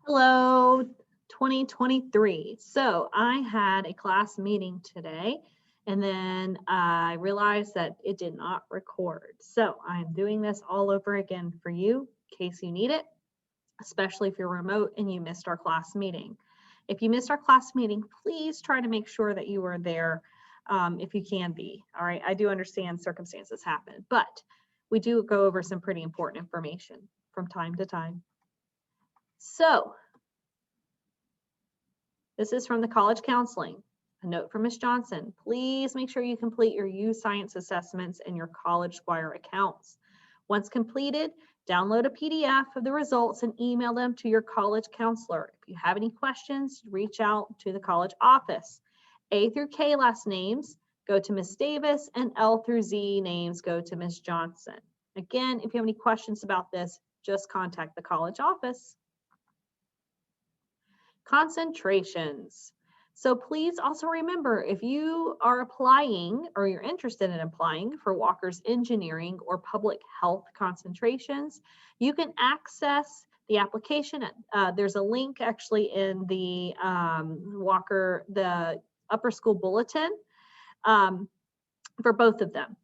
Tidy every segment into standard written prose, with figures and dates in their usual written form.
Hello, 2023. So I had a class meeting today, and then I realized that it did not record. So I'm doing this all over again for you in case you need it, especially if you're remote and you missed our class meeting. If you missed our class meeting, please try to make sure that you are there if you can be. All right, I do understand circumstances happen, but we do go over some pretty important information from time to time. So this is from the college counseling. A note from Ms. Johnson. Please make sure you complete your U-Science assessments in your College Squire accounts. Once completed, download a PDF of the results and email them to your college counselor. If you have any questions, reach out to the college office. A through K last names go to Ms. Davis, and L through Z names go to Ms. Johnson. Again, if you have any questions about this, just contact the college office. Concentrations. So please also remember, if you are applying or you're interested in applying for Walker's engineering or public health concentrations, you can access the application. There's a link actually in the the upper school bulletin for both of them.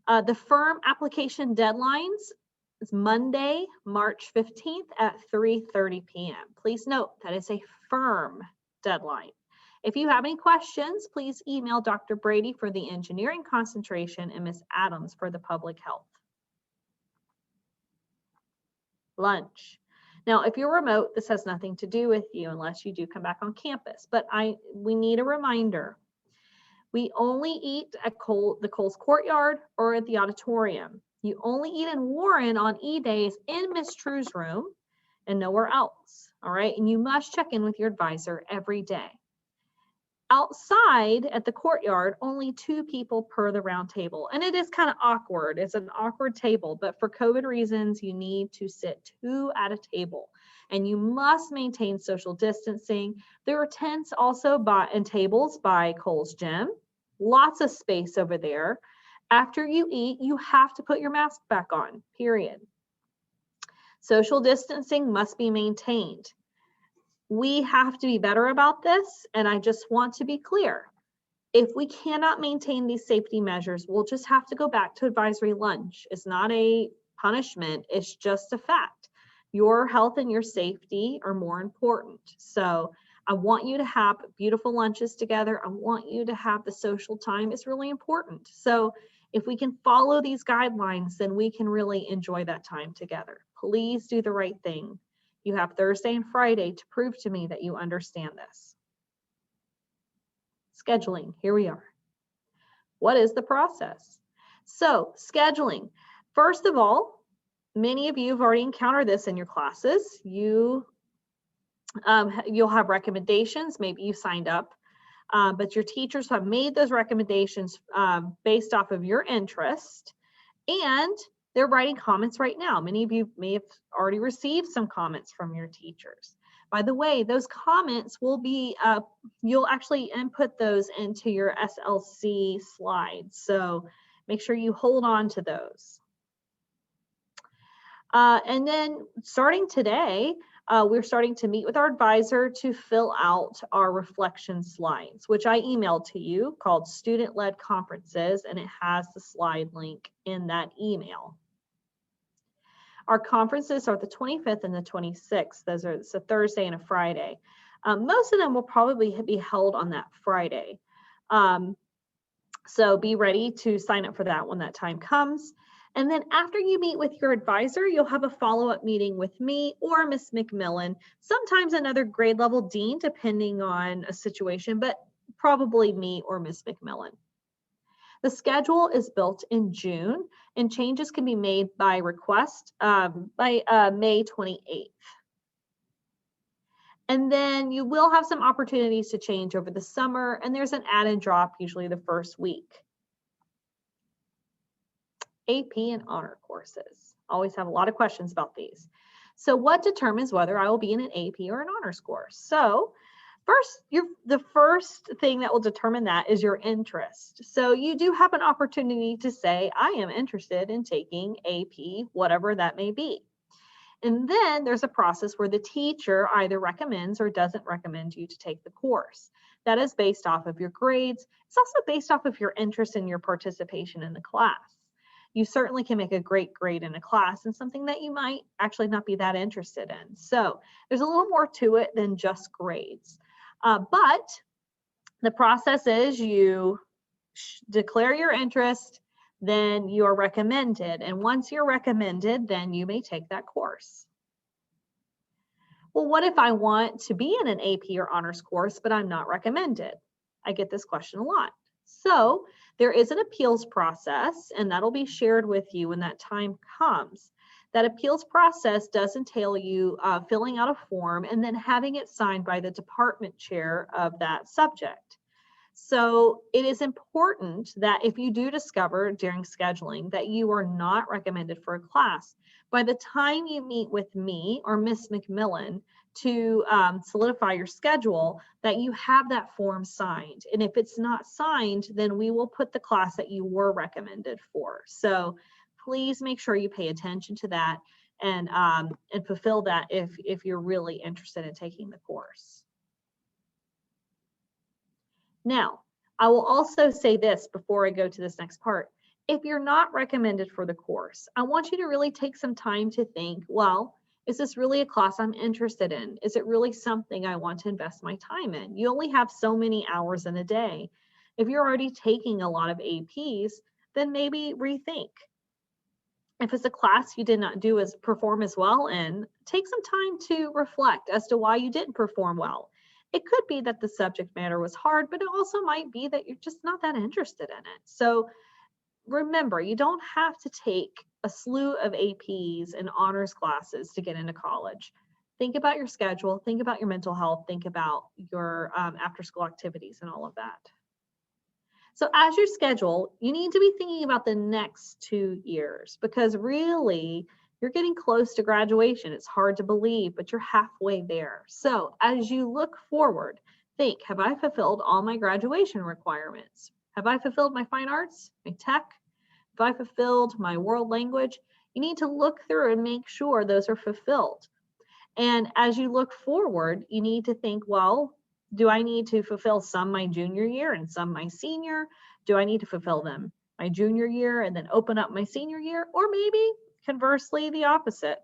The firm application deadlines is Monday, March 15th at 3:30 p.m. Please note that is a firm deadline. If you have any questions, please email Dr. Brady for the engineering concentration and Ms. Adams for the public health. Lunch. Now, if you're remote, this has nothing to do with you unless you do come back on campus, but we need a reminder. We only eat at the Coles Courtyard or at the auditorium. You only eat in Warren on E-days in Miss True's room and nowhere else, all right? And you must check in with your advisor every day. Outside at the courtyard, only 2 people per the round table. And it is kind of awkward. It's an awkward table, but for COVID reasons, you need to sit 2 at a table. And you must maintain social distancing. There are tents also and tables by Coles Gym. Lots of space over there. After you eat, you have to put your mask back on, period. Social distancing must be maintained. We have to be better about this, and I just want to be clear. If we cannot maintain these safety measures, we'll just have to go back to advisory lunch. It's not a punishment, it's just a fact. Your health and your safety are more important. So I want you to have beautiful lunches together. I want you to have the social time. It's really important. So if we can follow these guidelines, then we can really enjoy that time together. Please do the right thing. You have Thursday and Friday to prove to me that you understand this. Scheduling, here we are. What is the process? So scheduling, first of all, many of you have already encountered this in your classes. You'll have recommendations, maybe you signed up, but your teachers have made those recommendations based off of your interest, and they're writing comments right now. Many of you may have already received some comments from your teachers. By the way, those comments will be, you'll actually input those into your SLC slides. So make sure you hold on to those. And then starting today, we're starting to meet with our advisor to fill out our reflection slides, which I emailed to you, called Student-Led Conferences, and it has the slide link in that email. Our conferences are the 25th and the 26th. It's a Thursday and a Friday. Most of them will probably be held on that Friday. So be ready to sign up for that when that time comes. And then after you meet with your advisor, you'll have a follow-up meeting with me or Ms. McMillan, sometimes another grade level dean, depending on a situation, but probably me or Ms. McMillan. The schedule is built in June, and changes can be made by request by May 28th. And then you will have some opportunities to change over the summer, and there's an add and drop usually the first week. AP and honor courses. Always have a lot of questions about these. So what determines whether I will be in an AP or an honors course? So first, the first thing that will determine that is your interest. So you do have an opportunity to say, I am interested in taking AP, whatever that may be. And then there's a process where the teacher either recommends or doesn't recommend you to take the course. That is based off of your grades. It's also based off of your interest in your participation in the class. You certainly can make a great grade in a class and something that you might actually not be that interested in. So there's a little more to it than just grades. But the process is you declare your interest, then you are recommended. And once you're recommended, then you may take that course. Well, what if I want to be in an AP or honors course, but I'm not recommended? I get this question a lot. So there is an appeals process, and that'll be shared with you when that time comes. That appeals process does entail you filling out a form and then having it signed by the department chair of that subject. So it is important that if you do discover during scheduling that you are not recommended for a class, by the time you meet with me or Miss McMillan to solidify your schedule, that you have that form signed. And if it's not signed, then we will put the class that you were recommended for. So please make sure you pay attention to that and fulfill that if you're really interested in taking the course. Now, I will also say this before I go to this next part. If you're not recommended for the course, I want you to really take some time to think, well, is this really a class I'm interested in? Is it really something I want to invest my time in? You only have so many hours in a day. If you're already taking a lot of APs, then maybe rethink. If it's a class you did not perform as well in, take some time to reflect as to why you didn't perform well. It could be that the subject matter was hard, but it also might be that you're just not that interested in it. So remember, you don't have to take a slew of APs and honors classes to get into college. Think about your schedule, think about your mental health, think about your after school activities and all of that. So as your schedule, you need to be thinking about the next 2 years because really you're getting close to graduation. It's hard to believe, but you're halfway there. So as you look forward, think, have I fulfilled all my graduation requirements? Have I fulfilled my fine arts, my tech? Have I fulfilled my world language? You need to look through and make sure those are fulfilled. And as you look forward, you need to think, well, do I need to fulfill some my junior year and some my senior? Do I need to fulfill them my junior year and then open up my senior year? Or maybe conversely, the opposite.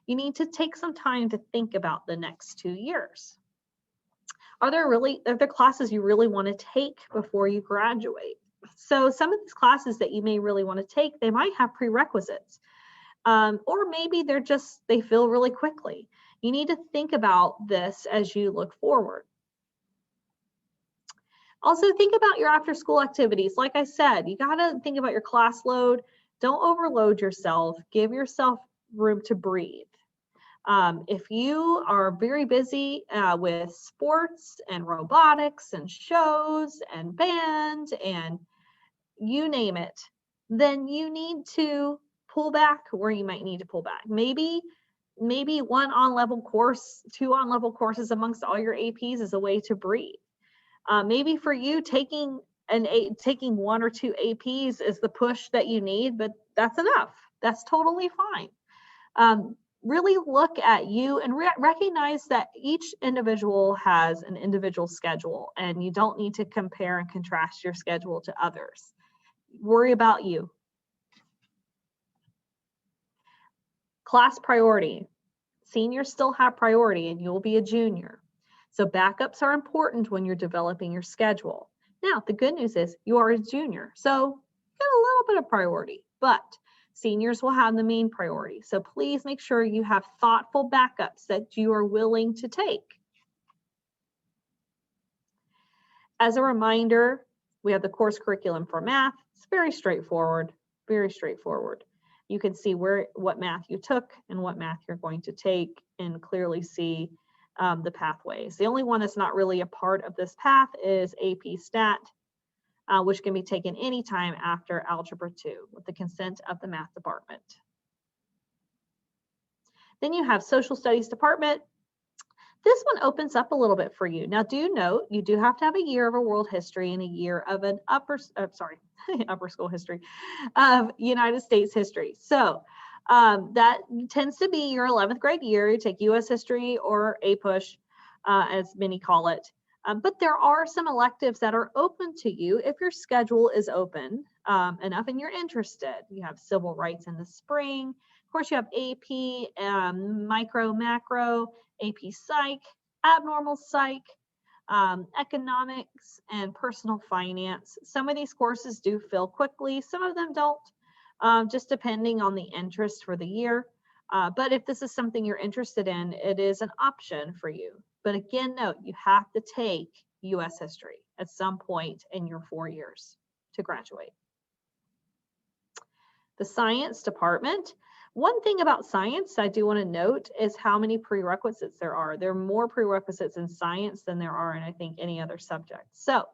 You need to take some time to think about the next 2 years. Are there classes you really want to take before you graduate? So some of these classes that you may really want to take, they might have prerequisites. Or maybe they fill really quickly. You need to think about this as you look forward. Also, think about your after school activities. Like I said, you got to think about your class load. Don't overload yourself. Give yourself room to breathe. If you are very busy with sports and robotics and shows and band and you name it, then you need to pull back where you might need to pull back. Maybe one on-level course, 2 on-level courses amongst all your APs is a way to breathe. Maybe for you, taking 1 or 2 APs is the push that you need, but that's enough. That's totally fine. Really look at you and recognize that each individual has an individual schedule, and you don't need to compare and contrast your schedule to others. Worry about you. Class priority. Seniors still have priority, and you'll be a junior. So backups are important when you're developing your schedule. Now, the good news is you are a junior, so you get a little bit of priority, but seniors will have the main priority. So please make sure you have thoughtful backups that you are willing to take. As a reminder, we have the course curriculum for math. It's very straightforward, very straightforward. You can see what math you took and what math you're going to take and clearly see the pathways. The only one that's not really a part of this path is AP Stat, which can be taken anytime after Algebra 2 with the consent of the math department. Then you have Social Studies department. This one opens up a little bit for you. Now do note, you do have to have a year of a world history and a year of an upper school history of United States history. So That tends to be your 11th grade year. You take US history or APUSH, as many call it. But there are some electives that are open to you if your schedule is open enough and you're interested. You have civil rights in the spring. Of course, you have AP, micro, macro, AP Psych, abnormal psych, economics, and personal finance. Some of these courses do fill quickly. Some of them don't, just depending on the interest for the year. But if this is something you're interested in, it is an option for you. But again, note, you have to take US history at some point in your 4 years to graduate. The science department. One thing about science I do want to note is how many prerequisites there are. There are more prerequisites in science than there are in, I think, any other subject. So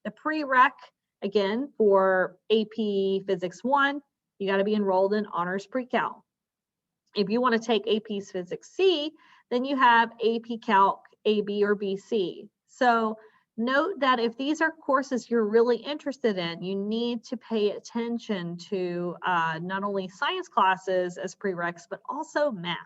the prereq, again, for AP Physics 1, you got to be enrolled in Honors Pre-Cal. If you want to take AP's Physics C, then you have AP Calc AB or BC. So note that if these are courses you're really interested in, you need to pay attention to not only science classes as prereqs, but also math.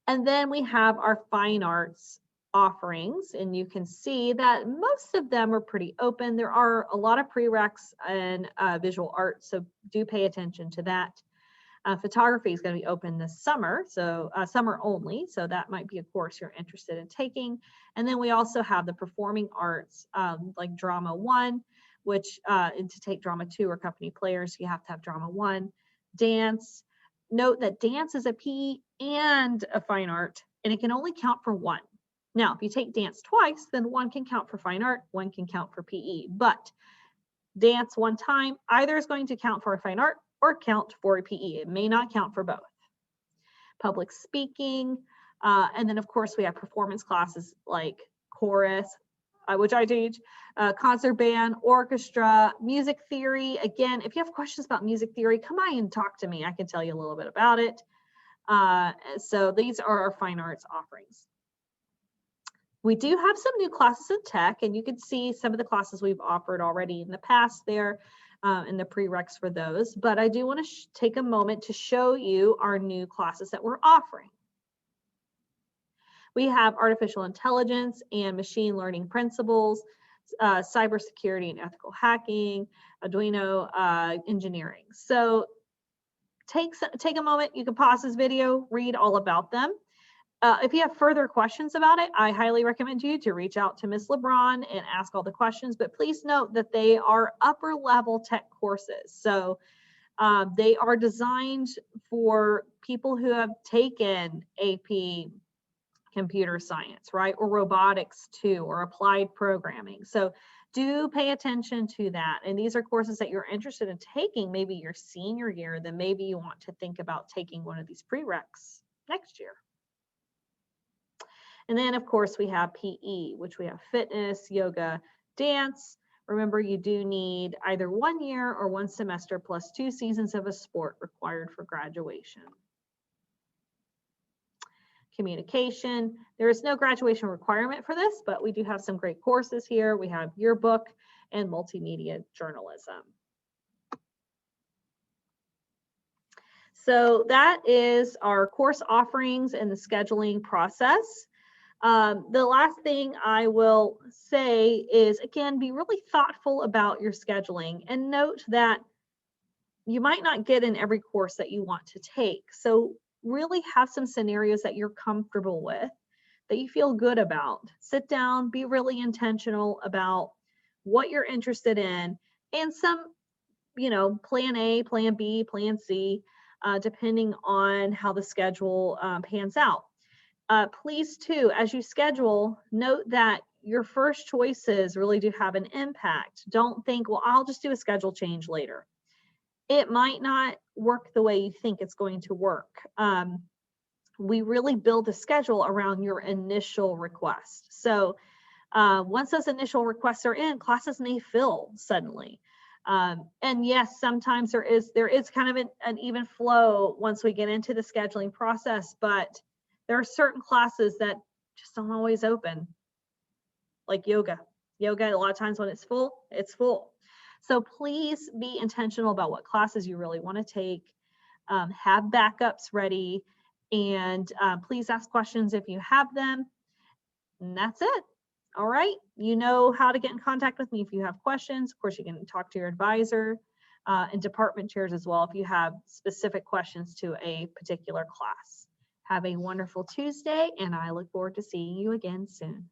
And then we have our fine arts offerings, and you can see that most of them are pretty open. There are a lot of prereqs in visual arts, so do pay attention to that. Photography is going to be open this summer, so summer only, so that might be a course you're interested in taking. And then we also have the performing arts, like Drama 1, which and to take Drama 2 or company players, you have to have Drama 1. Dance. Note that dance is a PE and a fine art, and it can only count for one. Now, if you take dance twice, then one can count for fine art, one can count for PE. But dance one time, either is going to count for a fine art or count for a PE. It may not count for both. Public speaking, and then of course we have performance classes like chorus, which I teach, concert band, orchestra, music theory. Again, if you have questions about music theory, come by and talk to me. I can tell you a little bit about it. So these are our fine arts offerings. We do have some new classes in tech, and you can see some of the classes we've offered already in the past there and the prereqs for those. But I do want to take a moment to show you our new classes that we're offering. We have artificial intelligence and machine learning principles, cybersecurity and ethical hacking, Arduino engineering. So take a moment, you can pause this video, read all about them. If you have further questions about it, I highly recommend you to reach out to Ms. LeBron and ask all the questions, but please note that they are upper level tech courses. So they are designed for people who have taken AP computer science, right? Or robotics too, or applied programming. So do pay attention to that. And these are courses that you're interested in taking, maybe your senior year, then maybe you want to think about taking one of these prereqs next year. And then of course we have PE, which we have fitness, yoga, dance. Remember, you do need either 1 year or 1 semester plus 2 seasons of a sport required for graduation. Communication. There is no graduation requirement for this, but we do have some great courses here. We have yearbook and multimedia journalism. So that is our course offerings and the scheduling process. The last thing I will say is, again, be really thoughtful about your scheduling and note that you might not get in every course that you want to take. So really have some scenarios that you're comfortable with, that you feel good about. Sit down, be really intentional about what you're interested in, and some, plan A, plan B, plan C, depending on how the schedule pans out. Please too, as you schedule, note that your first choices really do have an impact. Don't think, well, I'll just do a schedule change later. It might not work the way you think it's going to work. We really build a schedule around your initial request. So once those initial requests are in, classes may fill suddenly. And yes, sometimes there is kind of an even flow once we get into the scheduling process, but there are certain classes that just don't always open, like yoga. Yoga, a lot of times when it's full, it's full. So please be intentional about what classes you really want to take. Have backups ready, and please ask questions if you have them. And that's it. All right. You know how to get in contact with me if you have questions. Of course, you can talk to your advisor and department chairs as well if you have specific questions to a particular class. Have a wonderful Tuesday, and I look forward to seeing you again soon.